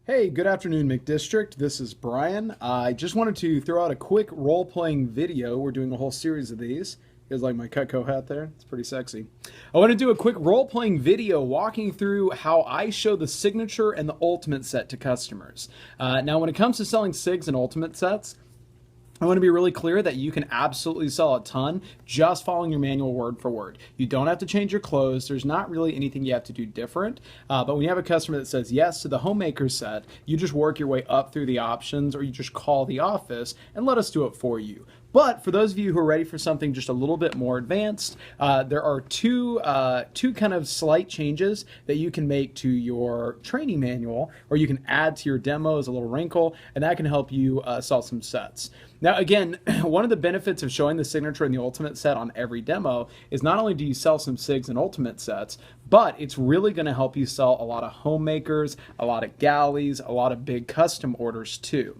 Hey, good afternoon, McDistrict. This is Brian. I just wanted to throw out a quick role-playing video. We're doing a whole series of these. You guys like my Cutco hat there? It's pretty sexy. I want to do a quick role-playing video walking through how I show the signature and the ultimate set to customers. Now, when it comes to selling SIGs and ultimate sets, I want to be really clear that you can absolutely sell a ton just following your manual word for word. You don't have to change your clothes. There's not really anything you have to do different. But when you have a customer that says yes to the homemaker set, you just work your way up through the options, or you just call the office and let us do it for you. But for those of you who are ready for something just a little bit more advanced, there are two kind of slight changes that you can make to your training manual, or you can add to your demo as a little wrinkle, and that can help you sell some sets. Now, again, one of the benefits of showing the signature and the ultimate set on every demo is not only do you sell some SIGs and ultimate sets, but it's really going to help you sell a lot of homemakers, a lot of galleys, a lot of big custom orders too.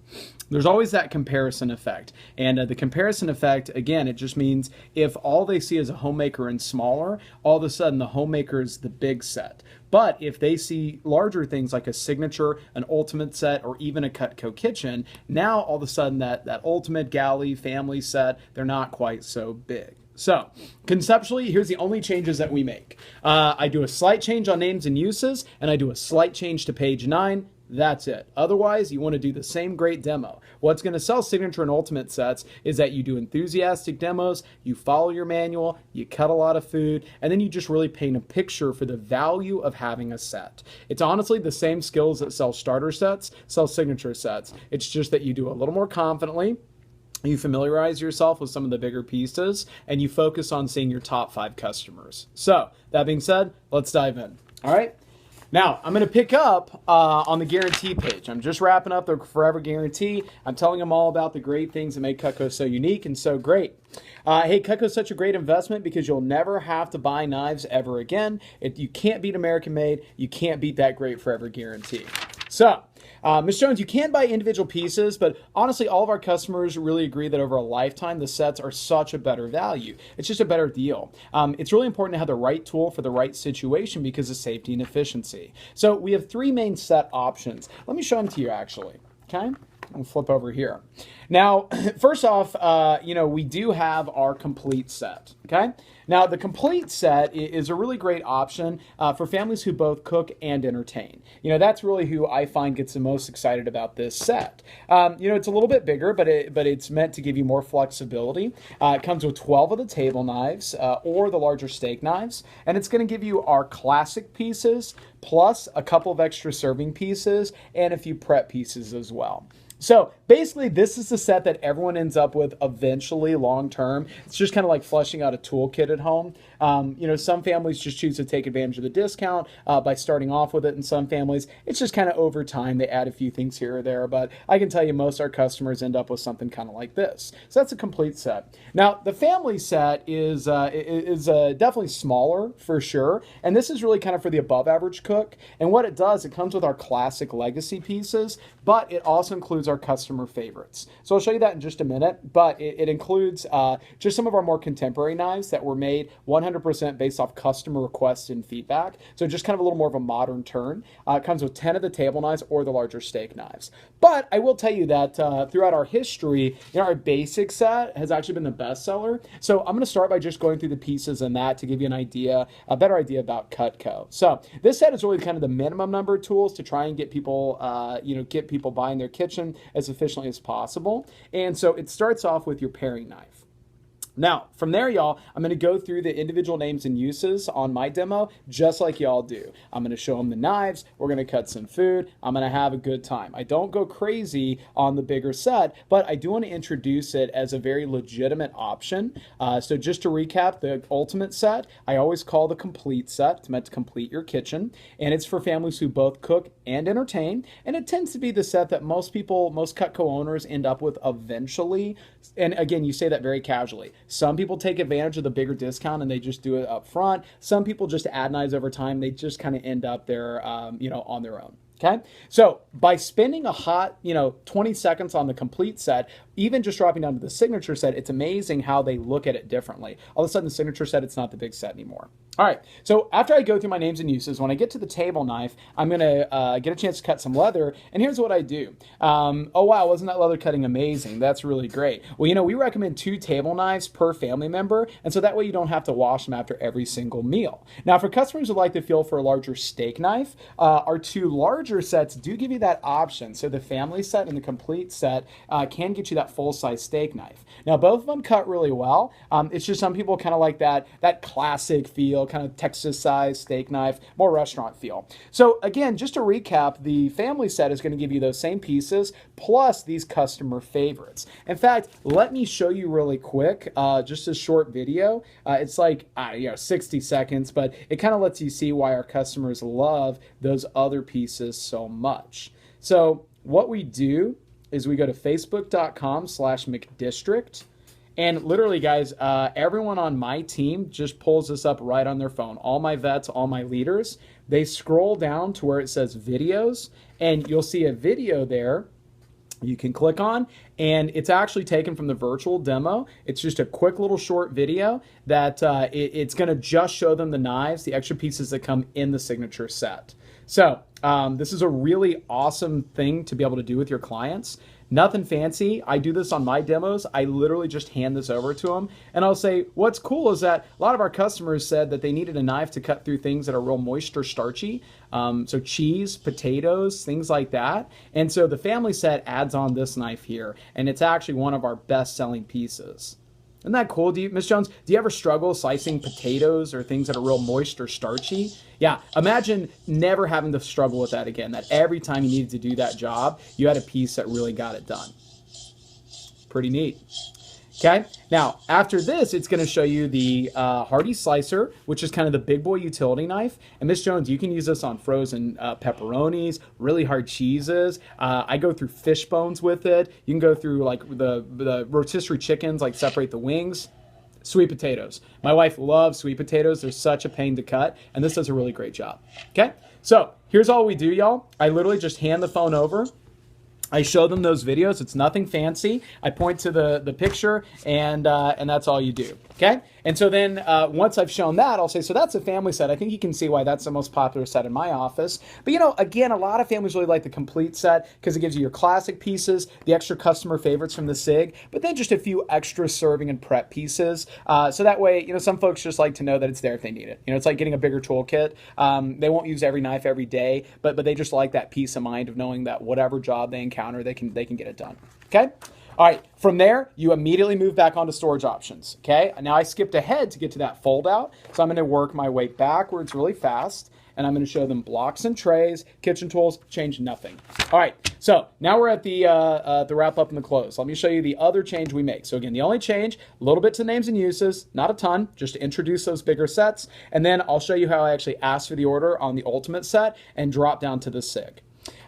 There's always that comparison effect. And the comparison effect, again, it just means if all they see is a homemaker and smaller, all of a sudden the homemaker is the big set. But if they see larger things like a signature, an ultimate set, or even a Cutco kitchen, now all of a sudden that ultimate galley family set, they're not quite so big. So conceptually, here's the only changes that we make. I do a slight change on names and uses, and I do a slight change to page 9. That's it. Otherwise, you want to do the same great demo. What's going to sell signature and ultimate sets is that you do enthusiastic demos, you follow your manual, you cut a lot of food, and then you just really paint a picture for the value of having a set. It's honestly the same skills that sell starter sets, sell signature sets. It's just that you do it a little more confidently. You familiarize yourself with some of the bigger pieces, and you focus on seeing your top 5 customers. So, that being said, let's dive in. All right? Now, I'm going to pick up on the guarantee page. I'm just wrapping up the Forever Guarantee. I'm telling them all about the great things that make Cutco so unique and so great. Hey, Cutco is such a great investment because you'll never have to buy knives ever again. You can't beat American made. You can't beat that great Forever Guarantee. So, Ms. Jones, you can buy individual pieces, but honestly, all of our customers really agree that over a lifetime, the sets are such a better value. It's just a better deal. It's really important to have the right tool for the right situation because of safety and efficiency. So we have 3 main set options. Let me show them to you, actually. Okay? I'll flip over here. Now, first off, we do have our complete set, okay? Now, the complete set is a really great option for families who both cook and entertain. That's really who I find gets the most excited about this set. It's a little bit bigger, but it's meant to give you more flexibility. It comes with 12 of the table knives or the larger steak knives, and it's going to give you our classic pieces plus a couple of extra serving pieces and a few prep pieces as well. So basically, this is the set that everyone ends up with eventually long term. It's just kind of like flushing out a toolkit at home. Some families just choose to take advantage of the discount by starting off with it. And some families, it's just kind of over time. They add a few things here or there. But I can tell you most of our customers end up with something kind of like this. So that's a complete set. Now, the family set is definitely smaller for sure. And this is really kind of for the above average cook. And what it does, it comes with our classic legacy pieces, but it also includes our customer favorites. So I'll show you that in just a minute, but it includes just some of our more contemporary knives that were made 100% based off customer requests and feedback. So just kind of a little more of a modern turn. It comes with 10 of the table knives or the larger steak knives. But I will tell you that throughout our history, our basic set has actually been the best seller. So I'm going to start by just going through the pieces in that to give you an idea, a better idea about Cutco. So this set is really kind of the minimum number of tools to try and get people, get people buying their kitchen as efficiently as possible. And so it starts off with your paring knife. Now, from there, y'all, I'm going to go through the individual names and uses on my demo, just like y'all do. I'm going to show them the knives. We're going to cut some food. I'm going to have a good time. I don't go crazy on the bigger set, but I do want to introduce it as a very legitimate option. So just to recap, the ultimate set, I always call the complete set. It's meant to complete your kitchen, and it's for families who both cook and entertain, and it tends to be the set that most Cutco owners end up with eventually. And again, you say that very casually. Some people take advantage of the bigger discount and they just do it up front. Some people just add knives over time. They just kind of end up there, on their own. Okay, so by spending a hot, 20 seconds on the complete set, even just dropping down to the signature set, it's amazing how they look at it differently. All of a sudden, the signature set, it's not the big set anymore. All right, so after I go through my names and uses, when I get to the table knife, I'm going to get a chance to cut some leather, and here's what I do. Oh, wow, wasn't that leather cutting amazing? That's really great. Well, you know, we recommend 2 table knives per family member, and so that way you don't have to wash them after every single meal. Now, for customers who like to feel for a larger steak knife, our 2 larger sets do give you that option. So the family set and the complete set can get you that full-size steak knife. Now, both of them cut really well. It's just some people kind of like that classic feel, kind of Texas size steak knife, more restaurant feel. So again, just to recap, the family set is going to give you those same pieces plus these customer favorites. In fact, let me show you really quick, just a short video. It's like 60 seconds, but it kind of lets you see why our customers love those other pieces so much. So what we do is we go to facebook.com/McDistrict. And literally, guys, everyone on my team just pulls this up right on their phone. All my vets, all my leaders, they scroll down to where it says videos, and you'll see a video there you can click on, and it's actually taken from the virtual demo. It's just a quick little short video that it's going to just show them the knives, the extra pieces that come in the signature set. So this is a really awesome thing to be able to do with your clients. Nothing fancy. I do this on my demos. I literally just hand this over to them, and I'll say, what's cool is that a lot of our customers said that they needed a knife to cut through things that are real moist or starchy. So cheese, potatoes, things like that. And so the family set adds on this knife here, and it's actually one of our best-selling pieces. Isn't that cool? Ms. Jones, do you ever struggle slicing potatoes or things that are real moist or starchy? Yeah, imagine never having to struggle with that again, that every time you needed to do that job, you had a piece that really got it done. Pretty neat. Okay, now after this, it's going to show you the Hardy Slicer, which is kind of the big boy utility knife. And Miss Jones, you can use this on frozen pepperonis, really hard cheeses. I go through fish bones with it. You can go through like the rotisserie chickens, like separate the wings. Sweet potatoes. My wife loves sweet potatoes. They're such a pain to cut, and this does a really great job. Okay, so here's all we do, y'all. I literally just hand the phone over. I show them those videos. It's nothing fancy. I point to the picture, and that's all you do. Okay? And so then once I've shown that, I'll say, so that's a family set. I think you can see why that's the most popular set in my office. But, you know, again, a lot of families really like the complete set because it gives you your classic pieces, the extra customer favorites from the SIG, but then just a few extra serving and prep pieces. So that way, you know, some folks just like to know that it's there if they need it. You know, it's like getting a bigger toolkit. They won't use every knife every day, but they just like that peace of mind of knowing that whatever job they encounter, they can get it done. Okay? All right, from there, you immediately move back onto storage options, okay? Now I skipped ahead to get to that fold out, so I'm gonna work my way backwards really fast, and I'm gonna show them blocks and trays, kitchen tools, change nothing. All right, so now we're at the wrap up and the close. Let me show you the other change we make. So again, the only change, a little bit to names and uses, not a ton, just to introduce those bigger sets, and then I'll show you how I actually ask for the order on the ultimate set and drop down to the SIG.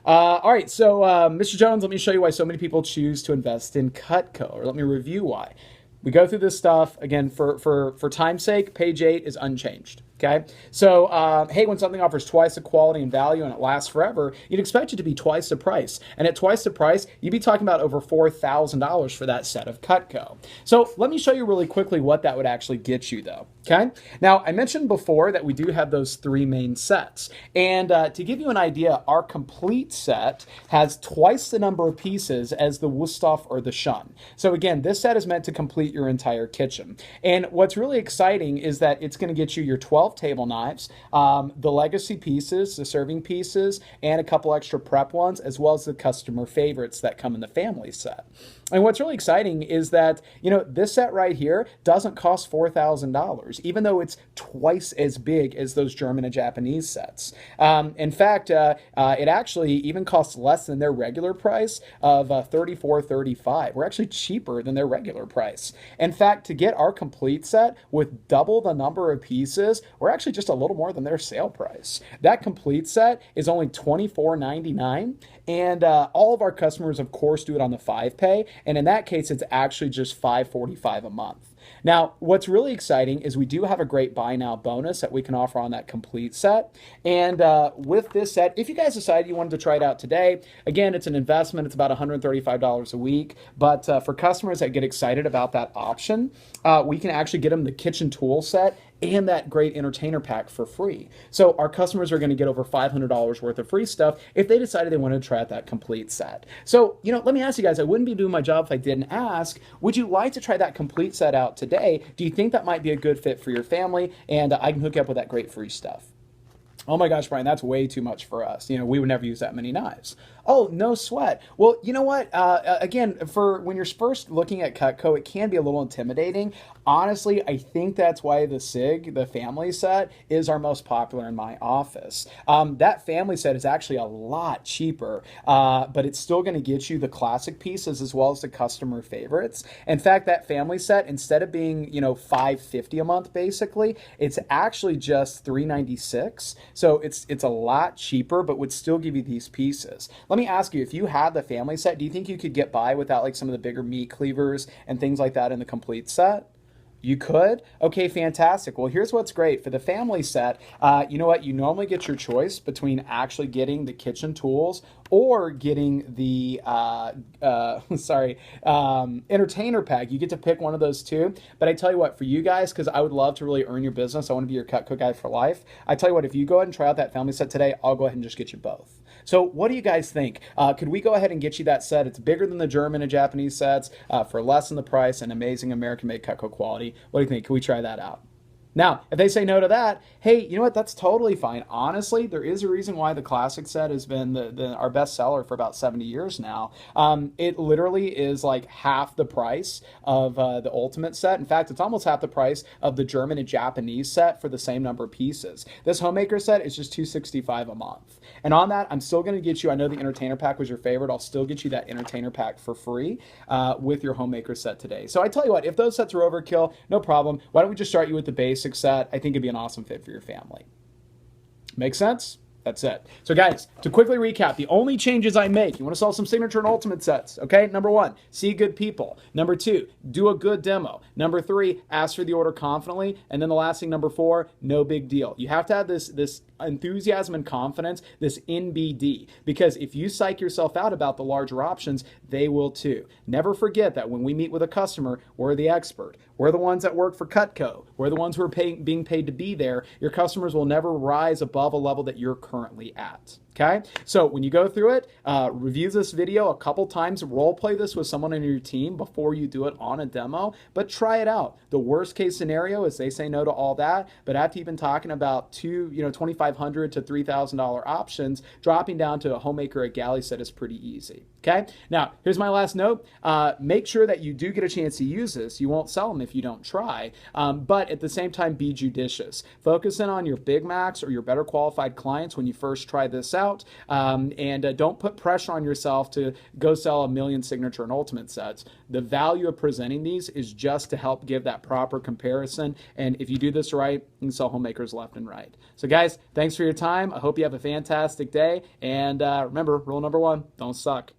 All right, so Mr. Jones, let me show you why so many people choose to invest in Cutco, or let me review why. We go through this stuff, again, for time's sake, page 8 is unchanged. Okay, so hey, when something offers twice the quality and value and it lasts forever, you'd expect it to be twice the price. And at twice the price, you'd be talking about over $4,000 for that set of Cutco. So let me show you really quickly what that would actually get you, though. Okay, now I mentioned before that we do have those 3 main sets. And to give you an idea, our complete set has twice the number of pieces as the Wusthof or the Shun. So again, this set is meant to complete your entire kitchen. And what's really exciting is that it's going to get you your 12 table knives, the legacy pieces, the serving pieces, and a couple extra prep ones, as well as the customer favorites that come in the family set. And what's really exciting is that, you know, this set right here doesn't cost $4,000, even though it's twice as big as those German and Japanese sets. In fact, it actually even costs less than their regular price of $34.35. We're actually cheaper than their regular price. In fact, to get our complete set with double the number of pieces, we're actually just a little more than their sale price. That complete set is only $24.99, and all of our customers, of course, do it on the 5-pay, and in that case, it's actually just $5.45 a month. Now, what's really exciting is we do have a great buy now bonus that we can offer on that complete set. And with this set, if you guys decided you wanted to try it out today, again, it's an investment. It's about $135 a week. But for customers that get excited about that option, we can actually get them the kitchen tool set and that great entertainer pack for free. So our customers are going to get over $500 worth of free stuff if they decided they wanted to try out that complete set. So, let me ask you guys, I wouldn't be doing my job if I didn't ask, would you like to try that complete set out today? Do you think that might be a good fit for your family? And I can hook you up with that great free stuff. Oh my gosh, Brian, that's way too much for us. We would never use that many knives. Oh, no sweat. Well, you know what? Again, for when you're first looking at Cutco, it can be a little intimidating. Honestly, I think that's why the SIG, the family set, is our most popular in my office. That family set is actually a lot cheaper, but it's still going to get you the classic pieces as well as the customer favorites. In fact, that family set, instead of being, $550 a month, basically, it's actually just $396. So it's a lot cheaper, but would still give you these pieces. Let me ask you, if you had the family set, do you think you could get by without like some of the bigger meat cleavers and things like that in the complete set? You could? Okay, fantastic. Well, here's what's great. For the family set, you know what? You normally get your choice between actually getting the kitchen tools or getting the, entertainer pack. You get to pick one of those two. But I tell you what, for you guys, because I would love to really earn your business, I want to be your Cutco guy for life. I tell you what, if you go ahead and try out that family set today, I'll go ahead and just get you both. So what do you guys think? Could we go ahead and get you that set? It's bigger than the German and Japanese sets for less than the price and amazing American-made Cutco quality. What do you think? Can we try that out? Now, if they say no to that, hey, you know what? That's totally fine. Honestly, there is a reason why the classic set has been our best seller for about 70 years now. It literally is like half the price of the Ultimate set. In fact, it's almost half the price of the German and Japanese set for the same number of pieces. This Homemaker set is just $265 a month. And on that, I'm still going to get you, I know the Entertainer Pack was your favorite. I'll still get you that Entertainer Pack for free with your Homemaker set today. So I tell you what, if those sets are overkill, no problem. Why don't we just start you with the base set? I think it'd be an awesome fit for your family. Make sense? That's it. So guys, to quickly recap, the only changes I make, you want to sell some Signature and Ultimate sets, okay? Number 1, see good people. Number 2, do a good demo. Number 3, ask for the order confidently. And then the last thing, number 4, no big deal. You have to have this enthusiasm and confidence, this NBD, because if you psych yourself out about the larger options, they will too. Never forget that when we meet with a customer, we're the expert. We're the ones that work for Cutco. We're the ones who are being paid to be there. Your customers will never rise above a level that you're currently at. Okay, so when you go through it, review this video a couple times, role play this with someone on your team before you do it on a demo, but try it out. The worst case scenario is they say no to all that, but after you've been talking about $2,500 to $3,000 options, dropping down to a Homemaker or a Galley set is pretty easy. Okay, now here's my last note. Make sure that you do get a chance to use this. You won't sell them if you don't try, but at the same time, be judicious. Focus in on your Big Macs or your better qualified clients when you first try this out, and don't put pressure on yourself to go sell 1 million Signature and Ultimate sets. The value of presenting these is just to help give that proper comparison, and if you do this right, you can sell Homemakers left and right. So guys, thanks for your time. I hope you have a fantastic day, and remember, rule number 1, don't suck.